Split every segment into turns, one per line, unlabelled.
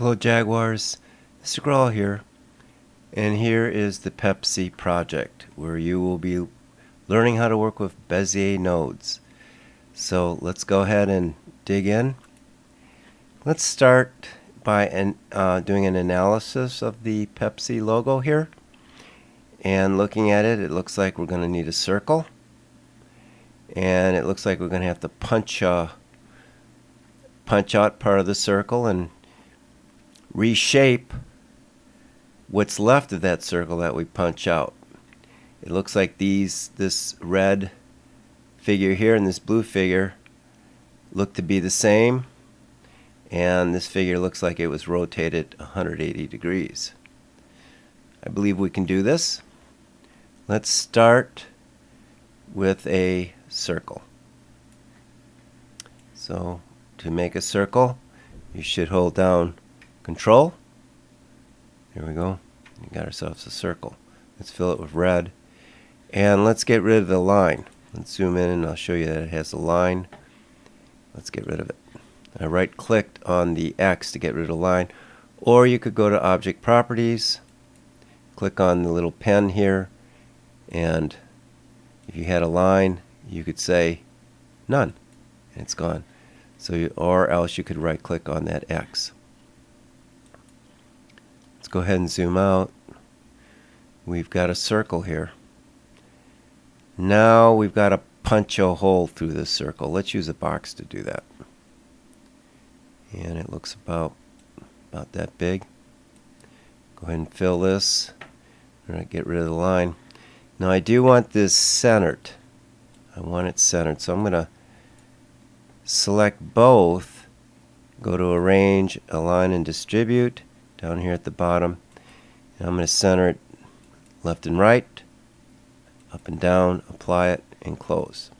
Hello Jaguars, Mr. Graul here, and here is the Pepsi project where you will be learning how to work with Bezier nodes. So let's go ahead and dig in. Let's start by doing an analysis of the Pepsi logo here, and looking at it, it looks like we're going to need a circle, and it looks like we're going to have to punch out part of the circle and reshape what's left of that circle that we punch out. It looks like this red figure here and this blue figure look to be the same, and this figure looks like it was rotated 180 degrees. I believe we can do this. Let's start with a circle. So to make a circle, you should hold down Control. Here we go. We got ourselves a circle. Let's fill it with red. And let's get rid of the line. Let's zoom in and I'll show you that it has a line. Let's get rid of it. I right clicked on the X to get rid of the line. Or you could go to Object Properties, click on the little pen here, and if you had a line, you could say none, and it's gone. Or else you could right click on that X. Let's go ahead and zoom out. We've got a circle here. Now we've got to punch a hole through this circle. Let's use a box to do that. And it looks about that big. Go ahead and fill this. I'm going to get rid of the line. Now I do want this centered. I want it centered. So I'm going to select both. Go to Arrange, Align, and Distribute down here at the bottom. And I'm going to center it left and right, up and down, apply it, and close.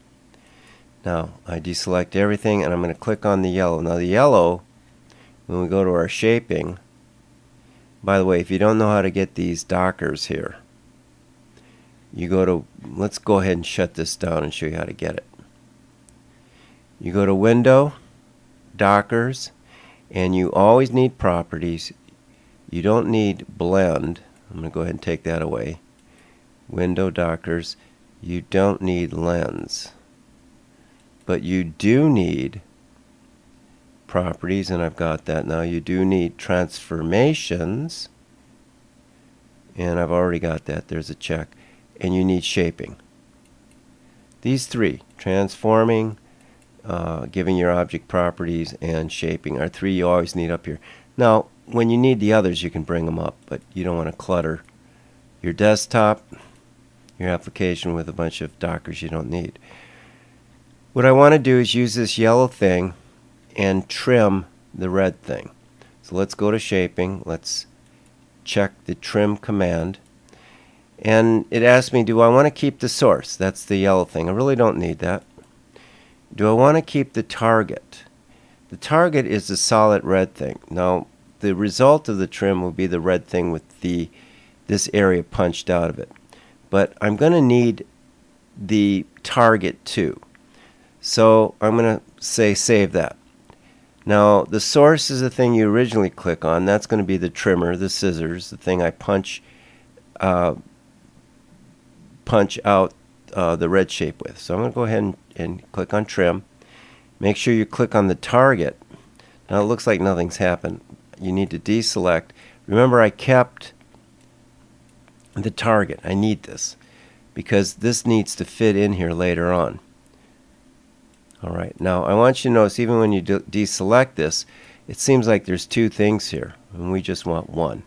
Now I deselect everything and I'm going to click on the yellow. Now the yellow, when we go to our shaping, by the way, if you don't know how to get these dockers here, you go to, let's go ahead and shut this down and show you how to get it. You go to Window, Dockers, and you always need Properties. You don't need Blend. I'm going to go ahead and take that away. Window, Dockers. You don't need Lens. But you do need Properties, and I've got that now. You do need Transformations, and I've already got that. There's a check. And you need Shaping. These three, Transforming, giving your object properties, and shaping, are three you always need up here. Now when you need the others, you can bring them up, but you don't want to clutter your desktop, your application with a bunch of dockers you don't need. What I want to do is use this yellow thing and trim the red thing. So let's go to Shaping. Let's check the Trim command, and it asks me, do I want to keep the source? That's the yellow thing. I really don't need that. Do I want to keep the target? The target is the solid red thing. Now the result of the trim will be the red thing with this area punched out of it. But I'm going to need the target too. So I'm going to say save that. Now the source is the thing you originally click on. That's going to be the trimmer, the scissors, the thing I punch out the red shape with. So I'm going to go ahead and click on Trim. Make sure you click on the target. Now it looks like nothing's happened. You need to deselect. Remember, I kept the target. I need this because this needs to fit in here later on. Alright, now I want you to notice, even when you deselect this, it seems like there's two things here, and we just want one.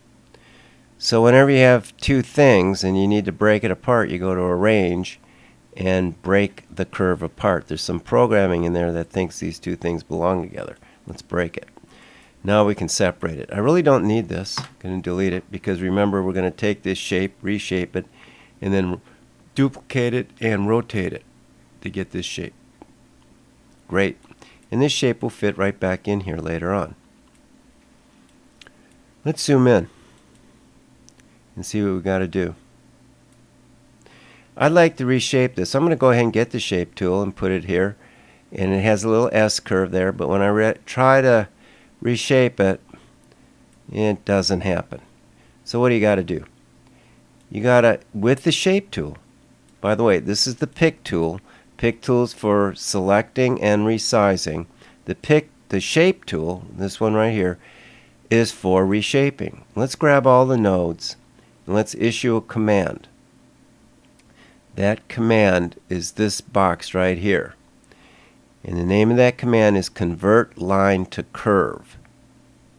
So whenever you have two things and you need to break it apart, you go to Arrange and break the curve apart. There's some programming in there that thinks these two things belong together. Let's break it. Now we can separate it. I really don't need this. I'm going to delete it because remember, we're going to take this shape, reshape it, and then duplicate it and rotate it to get this shape. Great. And this shape will fit right back in here later on. Let's zoom in and see what we got to do. I'd like to reshape this. I'm going to go ahead and get the shape tool and put it here, and it has a little S curve there, but when I try to reshape it, It doesn't happen. So what do you got to do? You got to, with the shape tool, by the way, this is the pick tool. Pick tools for selecting and resizing. The shape tool, this one right here, is for reshaping. Let's grab all the nodes and let's issue a command. That command is this box right here. And the name of that command is convert line to curve.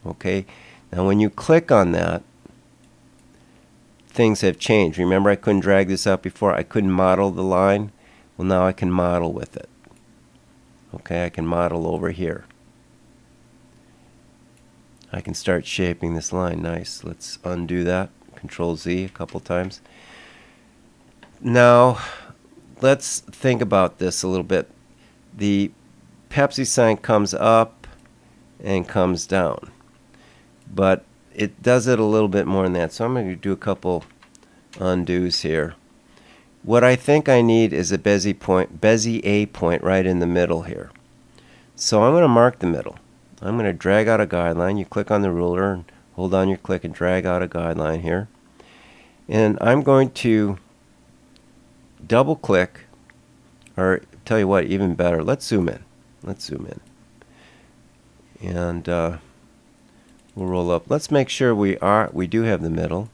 Okay? Now when you click on that, things have changed. Remember, I couldn't drag this out before. I couldn't model the line. Well, now I can model with it. Okay, I can model over here. I can start shaping this line. Nice. Let's undo that. Control Z a couple times. Now, let's think about this a little bit. The Pepsi sign comes up and comes down, but it does it a little bit more than that. So I'm going to do a couple undos here. What I think I need is a Bezier point right in the middle here. So I'm going to mark the middle. I'm going to drag out a guideline. You click on the ruler and hold on your click and drag out a guideline here. And I'm going to double click, or tell you what, even better, let's zoom in. Let's zoom in. And we'll roll up. Let's make sure we do have the middle.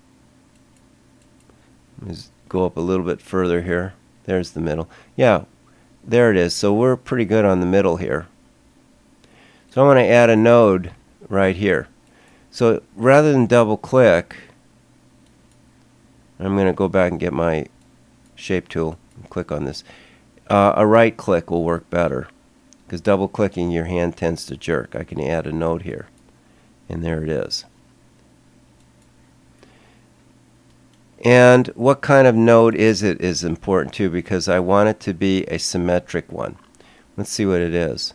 Let's go up a little bit further here. There's the middle. Yeah, there it is. So we're pretty good on the middle here. So I'm going to add a node right here. So rather than double click, I'm going to go back and get my shape tool and click on this. A right click will work better, because double clicking your hand tends to jerk. I can add a node here, and there it is. And what kind of node is it is important too, because I want it to be a symmetric one. Let's see what it is.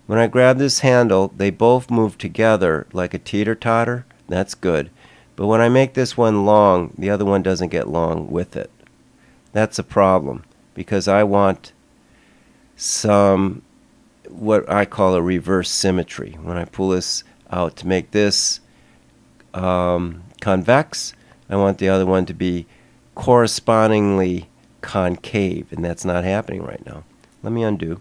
When I grab this handle, they both move together like a teeter-totter. That's good. But when I make this one long, the other one doesn't get long with it. That's a problem, because I want some, what I call a reverse symmetry. When I pull this out to make this convex, I want the other one to be correspondingly concave, and that's not happening right now. Let me undo.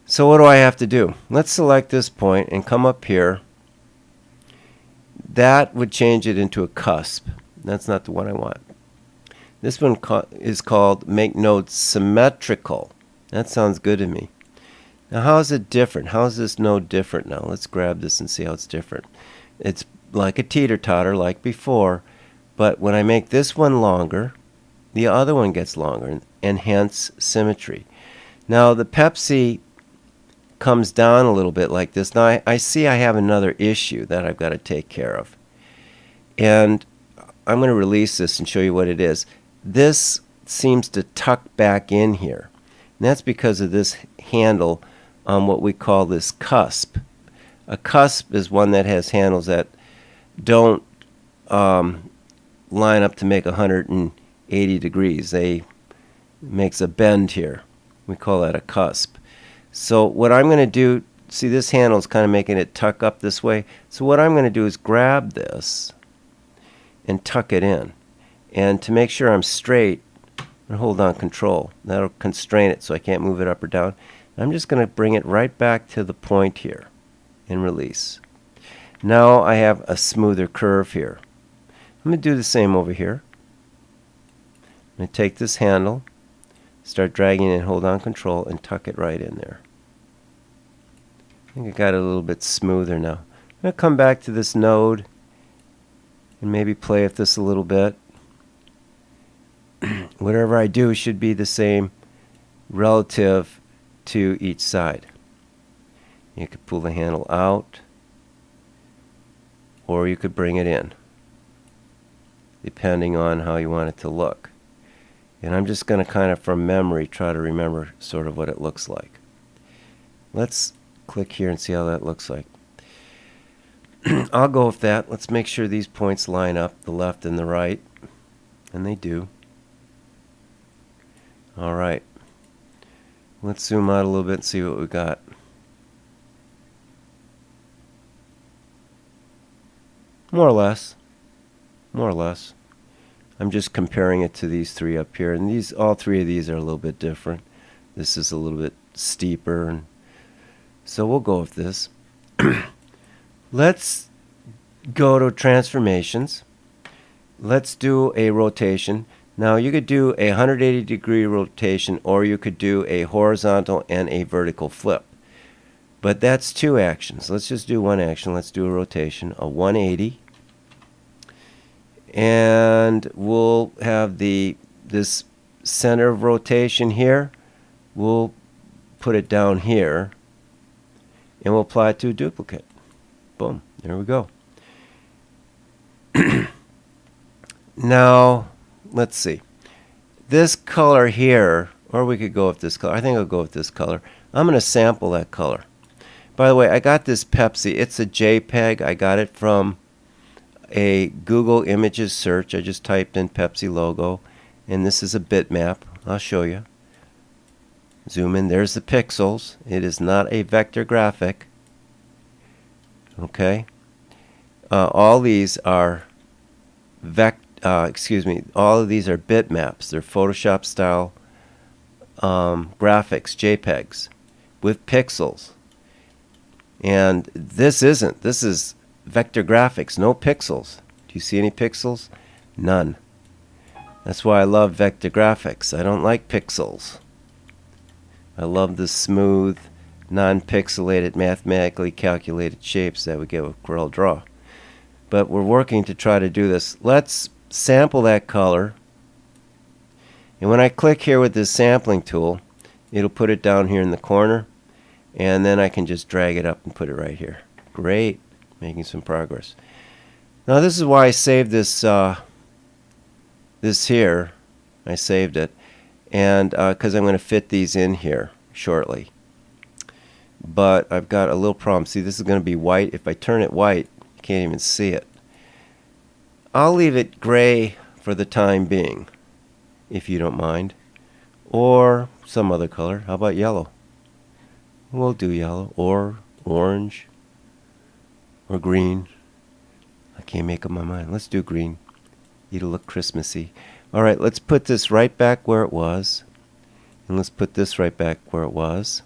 So what do I have to do? Let's select this point and come up here. That would change it into a cusp. That's not the one I want. This one is called make node symmetrical. That sounds good to me. Now how is it different? How is this node different now? Let's grab this and see how it's different. It's like a teeter-totter like before, but when I make this one longer, the other one gets longer, and hence symmetry. Now the Pepsi comes down a little bit like this. Now I see I have another issue that I've got to take care of. And I'm going to release this and show you what it is. This seems to tuck back in here. And that's because of this handle on what we call this cusp. A cusp is one that has handles that don't line up to make 180 degrees. They makes a bend here. We call that a cusp. So what I'm going to do, see this handle is kind of making it tuck up this way. So what I'm going to do is grab this and tuck it in. And to make sure I'm straight, I'm going to hold on Control. That'll constrain it so I can't move it up or down. I'm just going to bring it right back to the point here and release. Now I have a smoother curve here. I'm going to do the same over here. I'm going to take this handle, start dragging it, hold on Control, and tuck it right in there. I think I got it a little bit smoother now. I'm going to come back to this node and maybe play with this a little bit. Whatever I do should be the same relative to each side. You could pull the handle out, or you could bring it in, depending on how you want it to look. And I'm just going to kind of from memory try to remember sort of what it looks like. Let's click here and see how that looks like. I'll go with that. Let's make sure these points line up, the left and the right. And they do. Alright. Let's zoom out a little bit and see what we got. More or less. More or less. I'm just comparing it to these three up here, and these, all three of these are a little bit different. This is a little bit steeper, and so we'll go with this. Let's go to transformations. Let's do a rotation. Now you could do a 180-degree rotation, or you could do a horizontal and a vertical flip. But that's two actions. Let's just do one action. Let's do a rotation, a 180. And we'll have this center of rotation here. We'll put it down here, and we'll apply it to a duplicate. Boom. There we go. Now, let's see. This color here, or we could go with this color. I think I'll go with this color. I'm going to sample that color. By the way, I got this Pepsi. It's a JPEG. I got it from a Google Images search. I just typed in Pepsi logo, and this is a bitmap. I'll show you. Zoom in. There's the pixels. It is not a vector graphic. Okay. All these are all of these are bitmaps. They're Photoshop style graphics, JPEGs, with pixels. And this isn't. This is vector graphics, no pixels. Do you see any pixels? None. That's why I love vector graphics. I don't like pixels. I love the smooth, non-pixelated, mathematically calculated shapes that we get with Corel Draw. But we're working to try to do this. Let's sample that color. And when I click here with this sampling tool, it'll put it down here in the corner. And then I can just drag it up and put it right here. Great. Making some progress. Now this is why I saved this this here. I saved it. And because I'm going to fit these in here shortly. But I've got a little problem. See, this is going to be white. If I turn it white, you can't even see it. I'll leave it gray for the time being, if you don't mind. Or some other color. How about yellow? We'll do yellow. Or orange. Or green. I can't make up my mind. Let's do green. It'll look Christmassy. Alright, let's put this right back where it was. And let's put this right back where it was.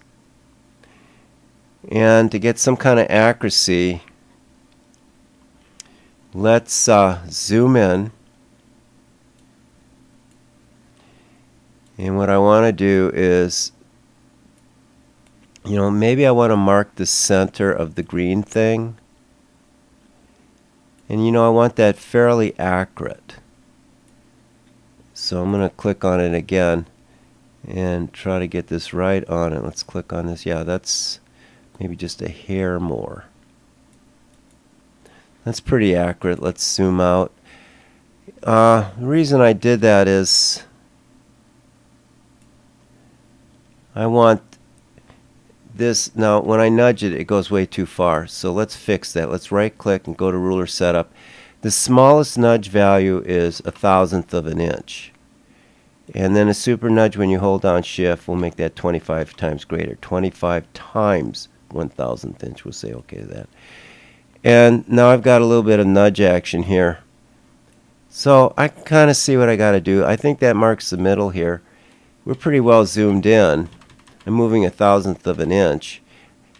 And to get some kind of accuracy, let's zoom in. And what I want to do is, maybe I want to mark the center of the green thing. And I want that fairly accurate. So I'm going to click on it again and try to get this right on it. Let's click on this. Yeah, that's maybe just a hair more. That's pretty accurate. Let's zoom out. The reason I did that is I want this. Now when I nudge it, it goes way too far. So let's fix that. Let's right click and go to ruler setup. The smallest nudge value is 1/1000th of an inch. And then a super nudge when you hold down shift will make that 25 times greater. 25 times 1/1000th inch. We'll say okay to that. And now I've got a little bit of nudge action here. So I can kind of see what I got to do. I think that marks the middle here. We're pretty well zoomed in. I'm moving 1/1000th of an inch.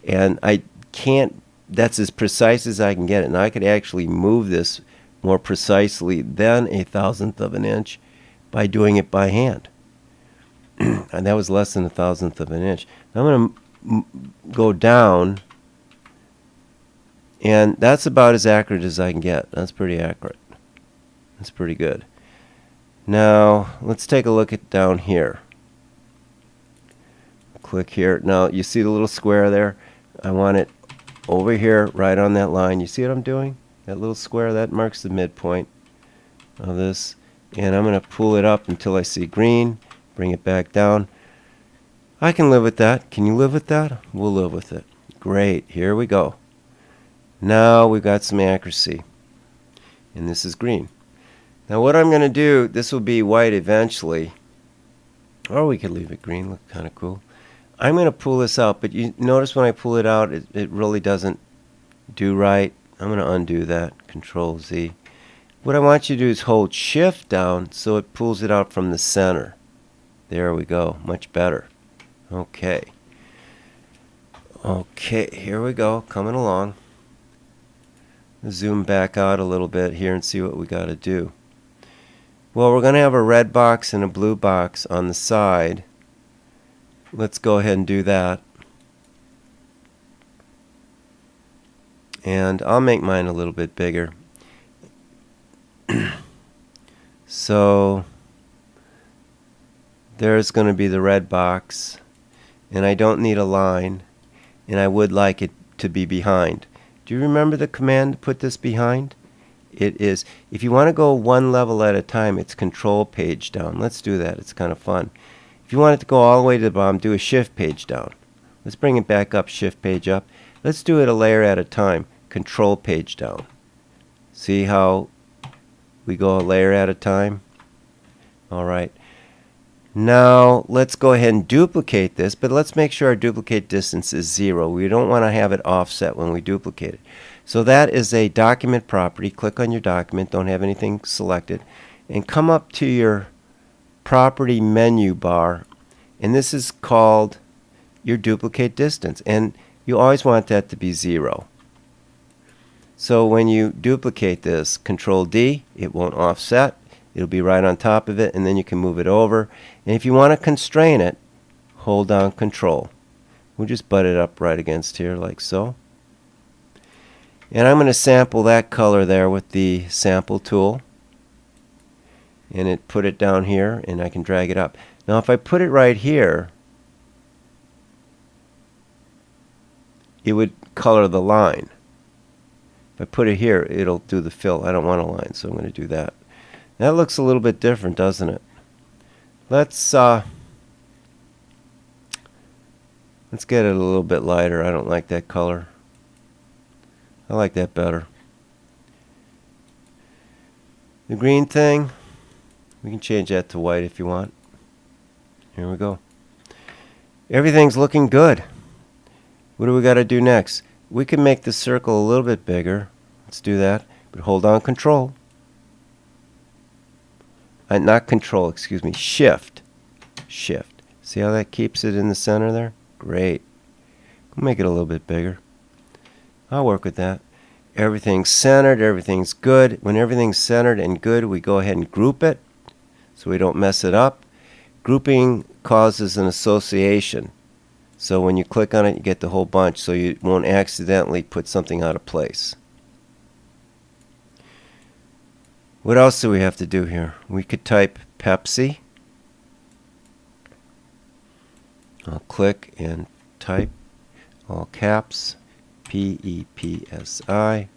And I can't, that's as precise as I can get it. Now I could actually move this more precisely than 1/1000th of an inch by doing it by hand. And that was less than 1/1000th of an inch. Now I'm going to go down, and that's about as accurate as I can get. That's pretty accurate. That's pretty good. Now let's take a look at down here. Click here. Now you see the little square there? I want it over here, right on that line. You see what I'm doing? That little square, that marks the midpoint of this. And I'm going to pull it up until I see green. Bring it back down. I can live with that. Can you live with that? We'll live with it. Great. Here we go. Now we've got some accuracy. And this is green. Now what I'm going to do, this will be white eventually. Or we could leave it green. Look kind of cool. I'm going to pull this out. But you notice when I pull it out, it really doesn't do right. I'm going to undo that. Control Z. What I want you to do is hold Shift down so it pulls it out from the center. There we go. Much better. Okay. Okay, here we go. Coming along. Zoom back out a little bit here and see what we got to do. Well, we're going to have a red box and a blue box on the side. Let's go ahead and do that. And I'll make mine a little bit bigger. So there's going to be the red box, and I don't need a line, and I would like it to be behind. Do you remember the command to put this behind? It is, if you want to go one level at a time, it's Control Page Down. Let's do that. It's kind of fun. If you want it to go all the way to the bottom, do a Shift Page Down. Let's bring it back up, Shift Page Up. Let's do it a layer at a time. Control Page Down. See how we go a layer at a time? Alright. Now let's go ahead and duplicate this, but let's make sure our duplicate distance is 0. We don't want to have it offset when we duplicate it. So that is a document property. Click on your document, don't have anything selected, and come up to your property menu bar, and this is called your duplicate distance, and you always want that to be 0. So when you duplicate this, Control D, it won't offset. It'll be right on top of it, and then you can move it over. And if you want to constrain it, hold down Control. We'll just butt it up right against here like so. And I'm going to sample that color there with the sample tool. And put it down here, and I can drag it up. Now if I put it right here, it would color the line. If I put it here, it'll do the fill. I don't want a line, so I'm going to do that. That looks a little bit different, doesn't it? Let's get it a little bit lighter. I don't like that color. I like that better. The green thing, we can change that to white if you want. Here we go. Everything's looking good. What do we got to do next? We can make the circle a little bit bigger. Let's do that. But hold on Control. Not Control, excuse me. Shift. Shift. See how that keeps it in the center there? Great. We'll make it a little bit bigger. I'll work with that. Everything's centered. Everything's good. When everything's centered and good, we go ahead and group it so we don't mess it up. Grouping causes an association. So when you click on it, you get the whole bunch, so you won't accidentally put something out of place. What else do we have to do here? We could type Pepsi. I'll click and type all caps P-E-P-S-I,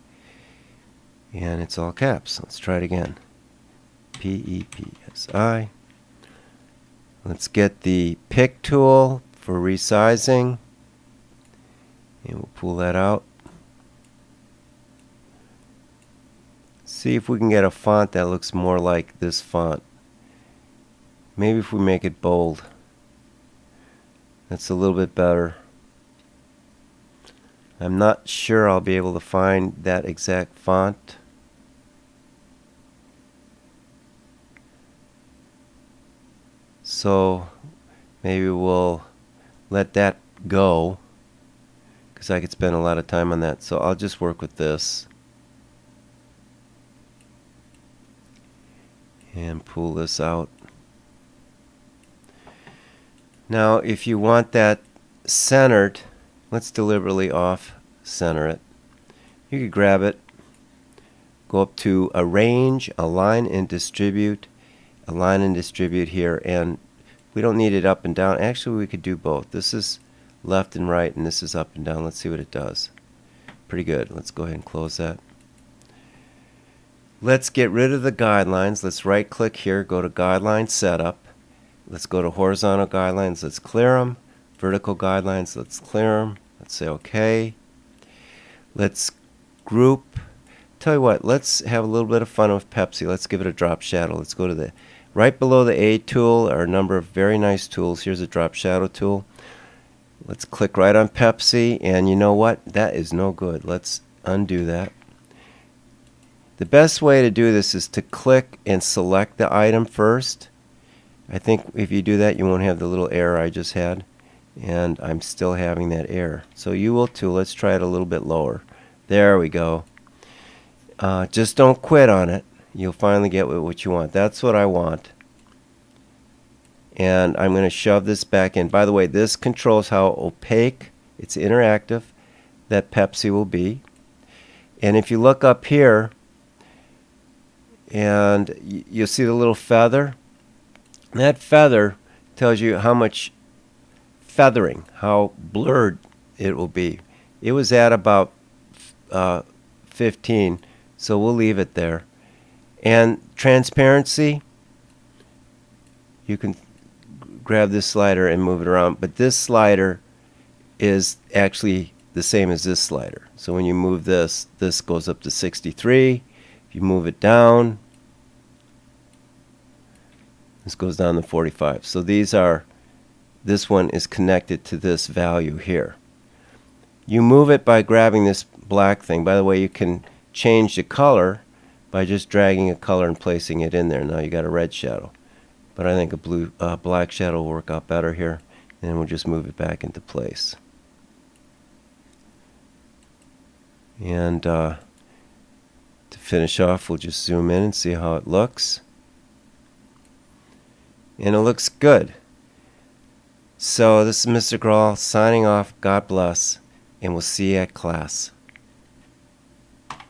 and it's all caps. Let's try it again. P-E-P-S-I. Let's get the pick tool for resizing, and we'll pull that out. See if we can get a font that looks more like this font. Maybe if we make it bold. That's a little bit better. I'm not sure I'll be able to find that exact font. So maybe we'll let that go, because I could spend a lot of time on that. So I'll just work with this and pull this out. Now if you want that centered, let's deliberately off center it. You could grab it, go up to Arrange, Align and Distribute, Align and Distribute here, and we don't need it up and down. Actually, we could do both. This is left and right, and this is up and down. Let's see what it does. Pretty good. Let's go ahead and close that. Let's get rid of the guidelines. Let's right click here, go to Guideline Setup. Let's go to Horizontal Guidelines. Let's clear them. Vertical Guidelines. Let's clear them. Let's say OK. Let's group. Tell you what, let's have a little bit of fun with Pepsi. Let's give it a drop shadow. Let's go to the right below the A tool are a number of very nice tools. Here's a drop shadow tool. Let's click right on Pepsi, and you know what? That is no good. Let's undo that. The best way to do this is to click and select the item first. I think if you do that, you won't have the little error I just had, and I'm still having that error. So you will too. Let's try it a little bit lower. There we go. Just don't quit on it. You'll finally get what you want. That's what I want. And I'm going to shove this back in. By the way, this controls how opaque, it's interactive, that Pepsi will be. And if you look up here, and you'll see the little feather. That feather tells you how much feathering, how blurred it will be. It was at about 15, so we'll leave it there. And transparency, you can grab this slider and move it around, but this slider is actually the same as this slider. So when you move this, this goes up to 63. If you move it down, this goes down to 45. So this one is connected to this value here. You move it by grabbing this black thing. By the way, you can change the color by just dragging a color and placing it in there. Now you got a red shadow, but I think a black shadow will work out better here. And then we'll just move it back into place. And to finish off, we'll just zoom in and see how it looks. And it looks good. So this is Mr. Graul signing off. God bless, and we'll see you at class.